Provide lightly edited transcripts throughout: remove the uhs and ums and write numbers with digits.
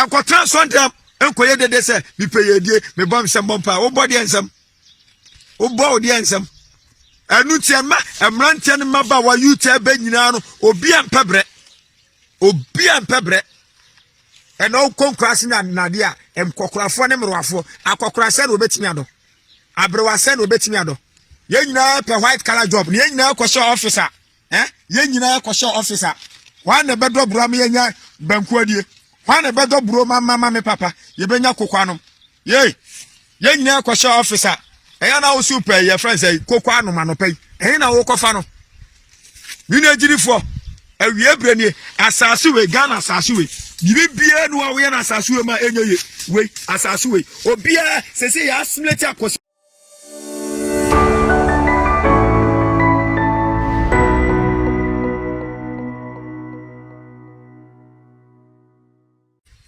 Enkotra sondam enkoye dede se me peye die me bom nsem bompa wo body ensem wo bo die ensem anu tiema emrantie ne maba wa youth ebe nyina no obi ampebre eno konkrasi na nade a emkokorafo ne mrowafo akokorase no obetimi ado abrewase no obetimi ado ye nyina pe white collar job ye nyina kwose officer ye nyina kwose officer wa na bedo bro ma yenya banku adie wa na bedo bro mama me papa ye benya kokwanom ye nyina kwose officer eya na wo super ye friends say kokwanom anopai eya na wo kofa no mi na ejirifo awie branie asase we Ghana asase we bibia no wo ye na asase we ma enye we asase we obia sese ya assimilate akose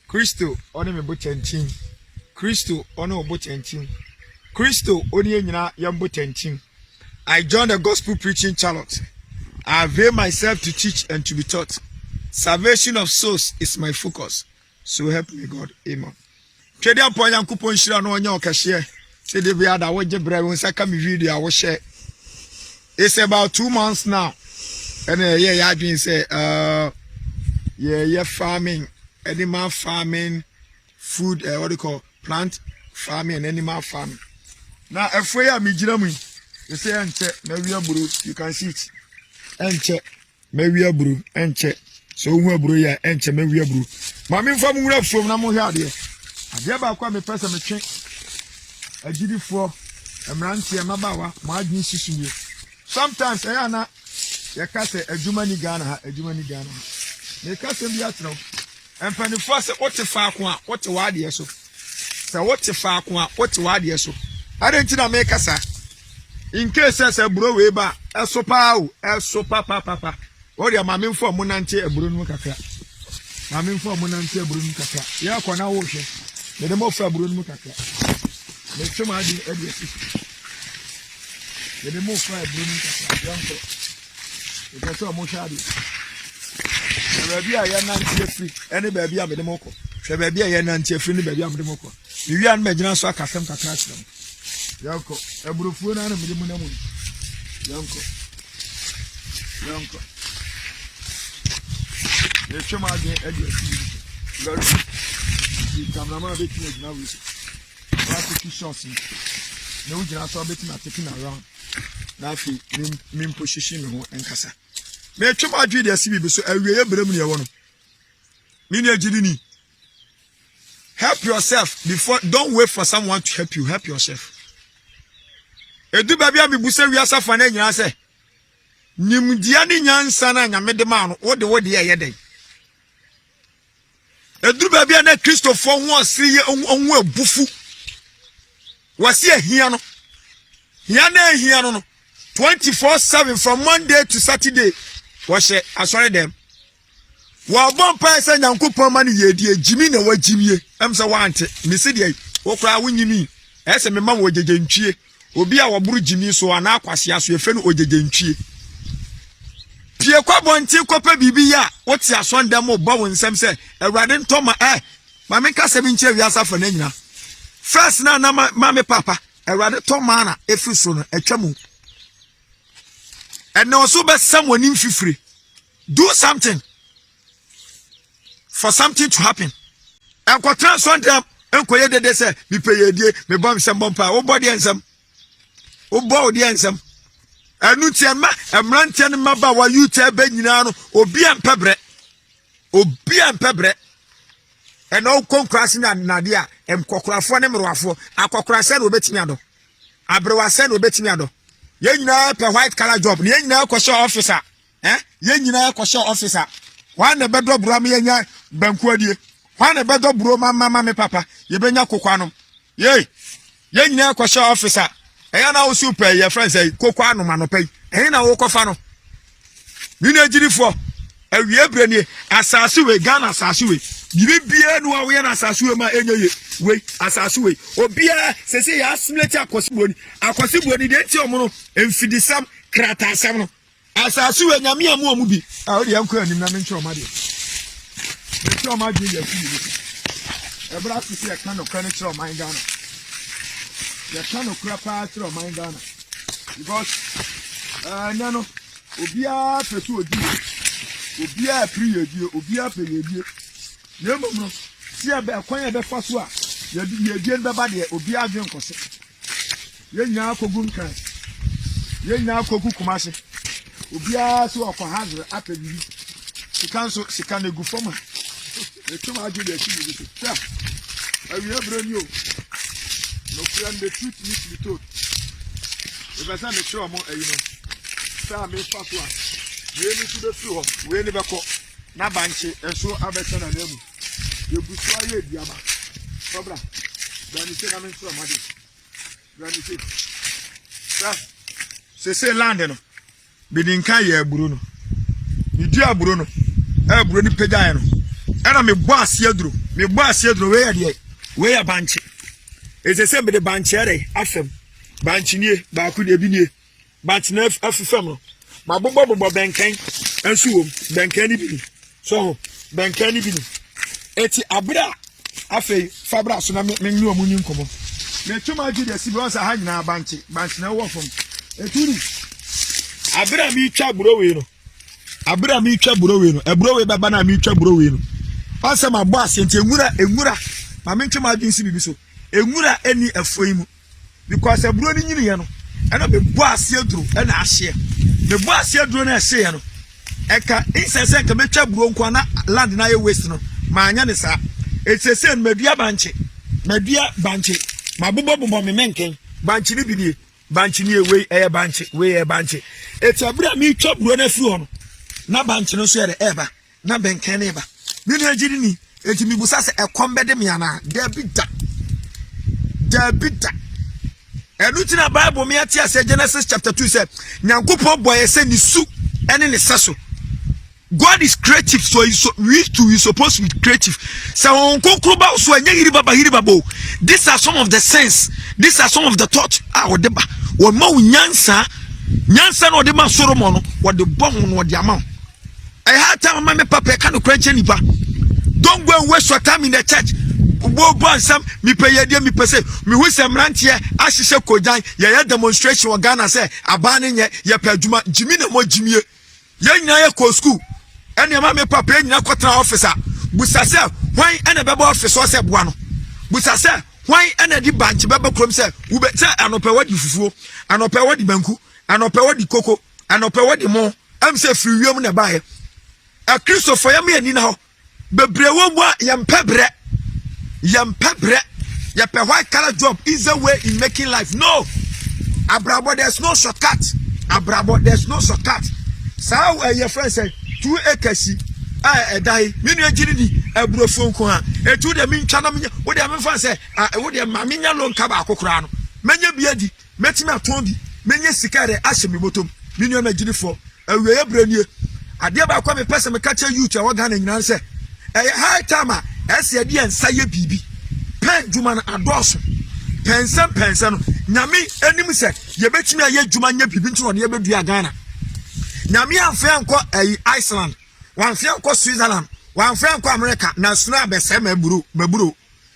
Kristo oni me botenchin Kristo oni obotenchin Kristo oni enyina yambotenchin. I joined the gospel preaching challenge. I avail myself to teach and to be taught. Salvation of souls is my focus. So help me God. Amen. Twede apon yankopon hira no onya okahye. Say the bia da wo gebre won saka me video a wo share. It's about 2 months now. And yeah adwin say yeah farming, animal farming, food what do you call plant farming and animal farming. Now if we are me gina mu, you say enche na wi aburu, you can see it. Enche me wi aburu enche. So hu aburu ya enche me wi aburu. Ma me fam wura from na mo hwe ade. Ade ba kwa me pesa me twen. Agidifo emrantie mabawa mo adwin sisumie. Sometimes na ya kase adwuma ni Ghana ha. Me kase bi atro. Empanifo se wote fa ko a wote wade so. Se wote fa ko a wote wade so. Adenti na me kasa. In case say bro we ba eso pa o eso papa. O dia mamemfo mo nante eburo nu kakra. Mamemfo mo nante eburo nu kakra. Ya kwa na wo hwe. Me dem ofra eburo nu kakra. Me twema adi esi. Me dem ofra eburo nu kakra. Yanko. E ka so mo hwa adi. Baby a ya nante free. Ene baby a me dem okọ. Hwe baby a ya nante free ni baby a me dem okọ. Wi an me gina so akasem kakra kyerem. Yanko, eburufuo na me dem na mu. Yanko. Le chema de edi esi. Gari. Di cameraman be tin na we. What two shots. Na we gina so be tin taking around. Na fi mi position me ho enkasa. Me chema adwe de esi bi so awie ebrem ne ye wo no. Me na agidi ni. Help yourself before don't wait for someone to help you. Help yourself. Edu baby abi busa wi asafa na nyina se nimdia ni nyansa na nyame de ma no wo de ye den edu baby na Christopher ho asiri ye onwo abufu wase ahia no hia na ahia no 24/7 from Monday to Saturday washe asore dem wa bompa se nyankopon ma ne yedie jimi na wajimie em se wante misi de wo kra wonyimi ese me ma wo jejentwie obi a woburu jimi so ana akwase aso efe no ojejentwie pie kwa bonti kopa bibi ya woti asondam obo wo nsem se Awurade ntoma ma me kase bi nche wi asafa na nyina first na ma me papa Awurade toma na efi so no atwamu and no so be someone in fifre do something for something to happen enkotra sondam enkoye dede se bi peye die me bom nsem bompa wo body ensem wo body ensem anu tiema emrantie ne maba wa youth ebe nyina no obi ampebre eno konkrasi na nade a emkokorafo ne mrowafo akokorase no obetimi ado abrewase no obetimi ado ye nyina pe white collar job ye nyina kwose officer ye nyina kwose officer wa na bedo bro ma yenya banku adie wa na bedo bro mama me papa ye benya kokwanom ye nyina kwose officer eya na wo super ye friends say kokwanom anopai eya na wo kofa no mi na ejirifo awie branie asase we Ghana asase we bibia no wo ye na asase we ma enye we asase we obia sese ya assimilate akosiboni de ti omo emfidisam kratasam no asase we nyame amu bi a wo de yanko anim na me nche o ma de me nche o ma de ya fi Ebra to see a kind of credit of my Ghana. The kind of crap of my Ghana. Because, no, Obia Petu, Obia Pri, Obia Pay, no, see a bear, quite a fasua. You didn't body, Obia Junko. You now Kogunka. You now Koku Kumasi. Obia so for hazard after you. She can't go for me. The two are doing the thing. I will bring you. No plan the truth needs to be told. If I send the show, you know, Sam may pass one. We need to the floor. We never call. Nabanche and so Aberton and them. You could try it, Yama. Cobra. Then you say, I'm in some money. Then you say, London. Bidinka ye Bruno. You dear Bruno. Bruno Pedano. And I'm a boss yedro. Me boss yedro where a banch. It's a simple banchere, affem. Banchinie, Baku de Binier. Batnef affemo. My bobo banking and so Bankani Bini. So Bankani Bini. Eti Abra Afe Fabra Sunami Menu Munim Como. Me too much the Sibos are hanging our banchi. Banchina walk from a tuni. Abra mi chabro. Abra mi chabro. A browe babana mi chabro. Answer my boss and Emura. My mention my being so. Emura any a frame. Because a brony Yano. And I'll be boss yedro and I share. The boss yedro and I say, Eka, incense and Kamecha Bronquana land in Iowa Western. My Yanisa. It's a same Media Banche. Media Banche. My bubble mommy menking. Banchini Bini. Banchini way air banche. Way air banche. It's a bra me chop runner floor. Na banchino share ever. Na benken ever. Nina Jini. It's me busas a combat demiana. Debita. And looking at Bible, me at Genesis chapter 2 said, Nyankupo boy send his soup and in the sasso. God is creative, so we too is supposed to be creative. So these are some of the sense. These are some of the thoughts. What more nyansa no de man soromono. What the bomb what the amount. I had time my papa can't crunch any bar. Don't go and waste your time in the church. Some me pay me per se. Me who some rant here. Ashisha Kojan. Ya demonstration. Ghana say abaning ya pejuma. Jimmy no more Jimmy. Ya ko school. And your mamma papa in a quarter officer. Busasa, why and a baby officer said one. Busasa, why and a deep bunch baby crum said, who better and opera the fufu, and opera the banku, and opera the cocoa, and opera the more. I'm say free woman buy a Christopher Yami and now. But brewa yam pebre, yape white color job is the way in making life. No, Abrabo, there's no shortcut. Abrabo, there's no shortcut. So your friend said, 2 acres. I die. Many agility, a brofon coin. A 2 the mean channel. What the man say, what the mamina long cabacco crown. Many beardy, Metima Tondi, many sicare, ashemi bottom, minion agility for a way brand new. I dare come a person catch you to our gun and answer. A high timer, as a dear and say baby. Pen Juman adorson. Pensan, Nami, enemy said, you bet me a year Jumania Pibinto or near Ghana. Nami and friend called Iceland, one friend called Switzerland, one friend called America, Nasna Besame Mebru.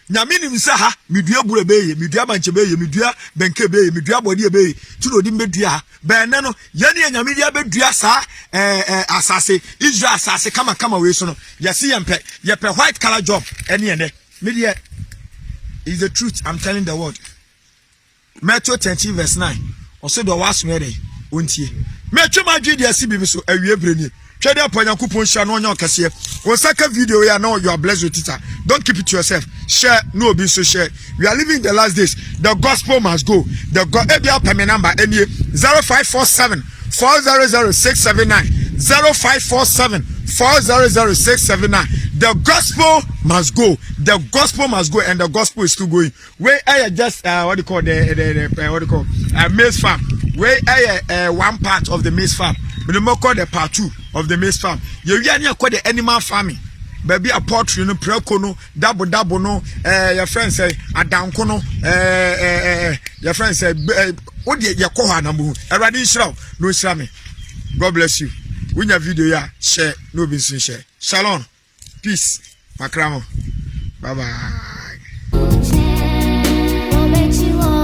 Namini Saha, Midia Burebe, Midia Banchebe, Midia Benkebe, Midia Body Bay, Tudo Dimbedia, Benano, Yani and Yamidia Bedia Sa, Assassin, Israel Assassin, come away soon. Yasi and Pe, Yepe white color job, any and media is the truth. I'm telling the world. Matthew 10 verse 9. Also the was made, won't ye? Matthew Madrid, CB, so a year brainy. Trade up on your coupon shall know your cashier. One second video, you know you are blessed with it. Don't keep it to yourself. Share, no be so share. We are living the last days. The gospel must go. The payment number 0547 4000679 0547 4000679. The gospel must go. The gospel must go, and the gospel is still going. Where I just what do you call maize farm. Where I one part of the maize farm. We don't call the part 2 of the maize farm. You call the animal farming. Baby a poultry no preko no double no your friend say adanko no your friend say what dey your ko ha na mu Awurade nhyira no nhyira me. God bless you. When your video ya share no be share. Shalom. Peace. Makramo. Bye bye. you are.